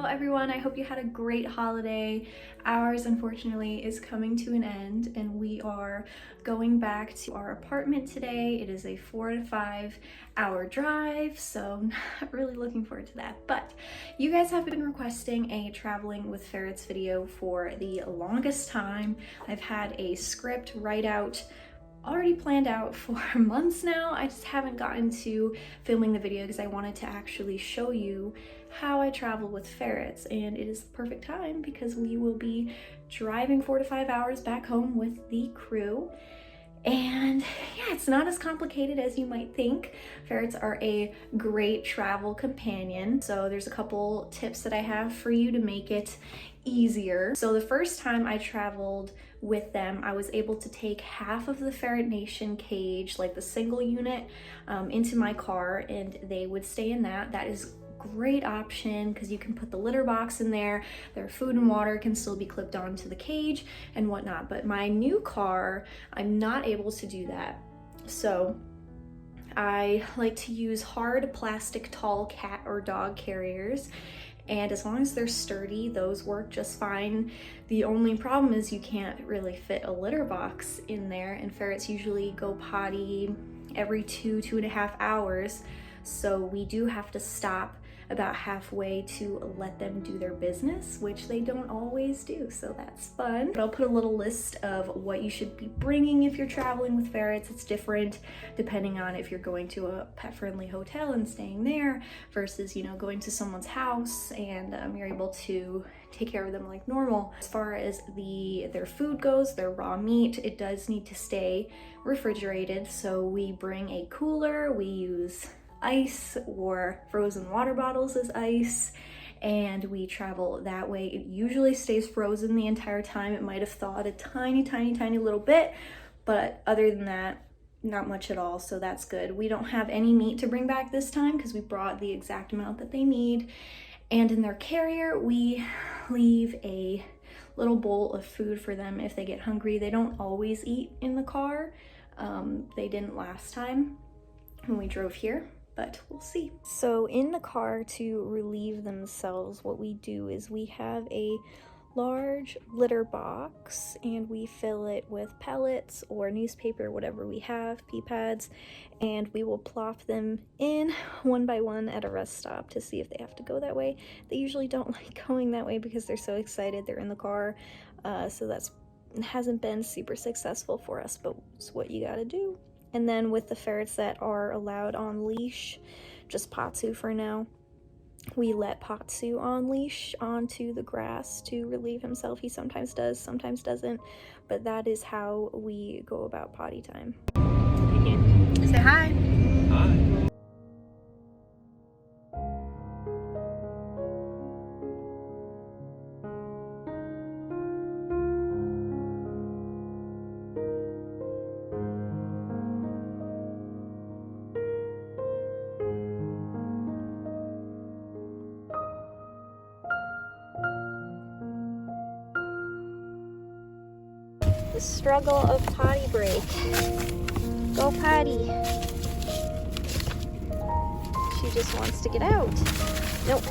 everyone. I hope you had a great holiday. Ours, unfortunately, is coming to an end, and we are going back to our apartment today. It is a 4 to 5 hour drive, so not really looking forward to that. But you guys have been requesting a traveling with ferrets video for the longest time. I've had a script write out already planned out for months now. I just haven't gotten to filming the video because I wanted to actually show you how I travel with ferrets, and it is the perfect time because we will be driving 4 to 5 hours back home with the crew. And yeah, it's not as complicated as you might think. Ferrets are a great travel companion. So there's a couple tips that I have for you to make it easier. So the first time I traveled with them, I was able to take half of the Ferret Nation cage, like the single unit, into my car, and they would stay in that. That is great option because you can put the litter box in there. Their food and water can still be clipped onto the cage and whatnot. But my new car, I'm not able to do that. So I like to use hard plastic tall cat or dog carriers, and as long as they're sturdy, those work just fine. The only problem is you can't really fit a litter box in there, and ferrets usually go potty every 2.5 hours. So we do have to stop about halfway to let them do their business, which they don't always do, so that's fun. But I'll put a little list of what you should be bringing if you're traveling with ferrets. It's different depending on if you're going to a pet-friendly hotel and staying there versus, you know, going to someone's house and you're able to take care of them like normal. As far as their food goes, their raw meat, it does need to stay refrigerated, so we bring a cooler. We use ice or frozen water bottles as ice, and we travel that way. It usually stays frozen the entire time. It might have thawed a tiny little bit, but other than that, not much at all, so that's good. We don't have any meat to bring back this time because we brought the exact amount that they need. And in their carrier, we leave a little bowl of food for them if they get hungry. They don't always eat in the car. They didn't last time when we drove here, but we'll see. So in the car, to relieve themselves, what we do is we have a large litter box and we fill it with pellets or newspaper, whatever we have, pee pads, and we will plop them in one by one at a rest stop to see if they have to go that way. They usually don't like going that way because they're so excited they're in the car, so that's hasn't been super successful for us, but it's what you gotta do. And then with the ferrets that are allowed on leash, just Pazu for now, we let Pazu on leash onto the grass to relieve himself. He sometimes does, sometimes doesn't, but that is how we go about potty time. Say hi. Hi. The struggle of potty break. Go potty. She just wants to get out. Nope.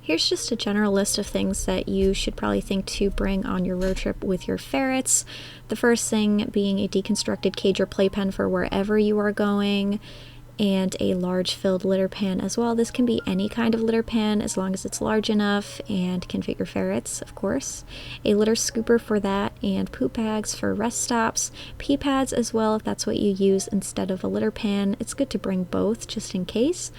Here's just a general list of things that you should probably think to bring on your road trip with your ferrets. The first thing being a deconstructed cage or playpen for wherever you are going, and a large filled litter pan as well. This can be any kind of litter pan as long as it's large enough and can fit your ferrets, of course. A litter scooper for that, and poop bags for rest stops, pee pads as well if that's what you use instead of a litter pan. It's good to bring both just in case.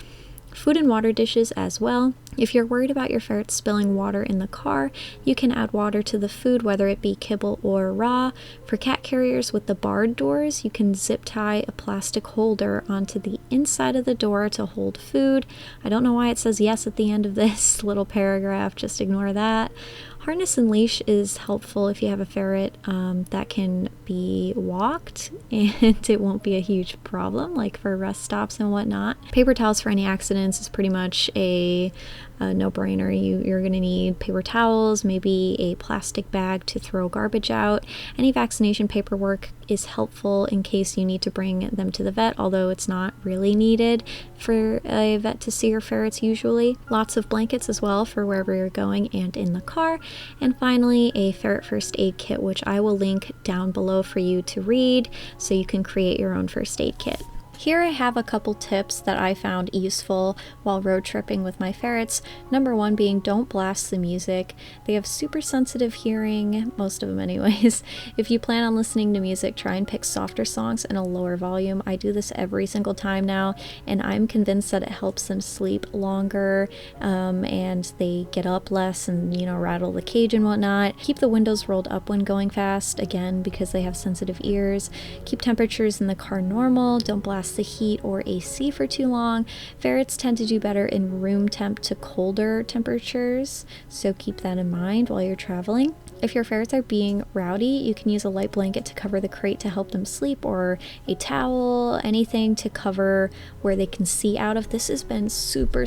Food and water dishes as well. If you're worried about your ferrets spilling water in the car, you can add water to the food, whether it be kibble or raw. For cat carriers with the barred doors, you can zip tie a plastic holder onto the inside of the door to hold food. I don't know why it says yes at the end of this little paragraph, just ignore that. Harness and leash is helpful if you have a ferret that can be walked and it won't be a huge problem like for rest stops and whatnot. Paper towels for any accidents is pretty much a no-brainer. You're gonna need paper towels, maybe a plastic bag to throw garbage out. Any vaccination paperwork is helpful in case you need to bring them to the vet, although it's not really needed for a vet to see your ferrets usually. Lots of blankets as well for wherever you're going and in the car. And finally, a ferret first aid kit, which I will link down below for you to read so you can create your own first aid kit. Here I have a couple tips that I found useful while road tripping with my ferrets. Number one being don't blast the music. They have super sensitive hearing, most of them anyways. If you plan on listening to music, try and pick softer songs in a lower volume. I do this every single time now, and I'm convinced that it helps them sleep longer and they get up less and, you know, rattle the cage and whatnot. Keep the windows rolled up when going fast, again, because they have sensitive ears. Keep temperatures in the car normal. Don't blast the heat or AC for too long. Ferrets tend to do better in room temp to colder temperatures, so keep that in mind while you're traveling. If your ferrets are being rowdy, you can use a light blanket to cover the crate to help them sleep, or a towel, anything to cover where they can see out of. This has been super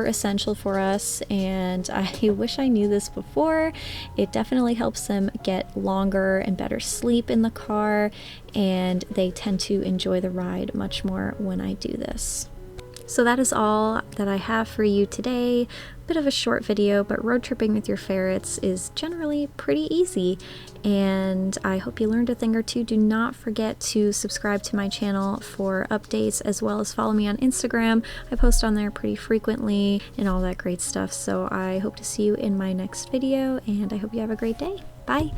essential for us, and I wish I knew this before. It definitely helps them get longer and better sleep in the car, and they tend to enjoy the ride much more when I do this. So that is all that I have for you today. Bit of a short video, but road tripping with your ferrets is generally pretty easy, and I hope you learned a thing or two. Do not forget to subscribe to my channel for updates, as well as follow me on Instagram. I post on there pretty frequently and all that great stuff. So I hope to see you in my next video, and I hope you have a great day. Bye!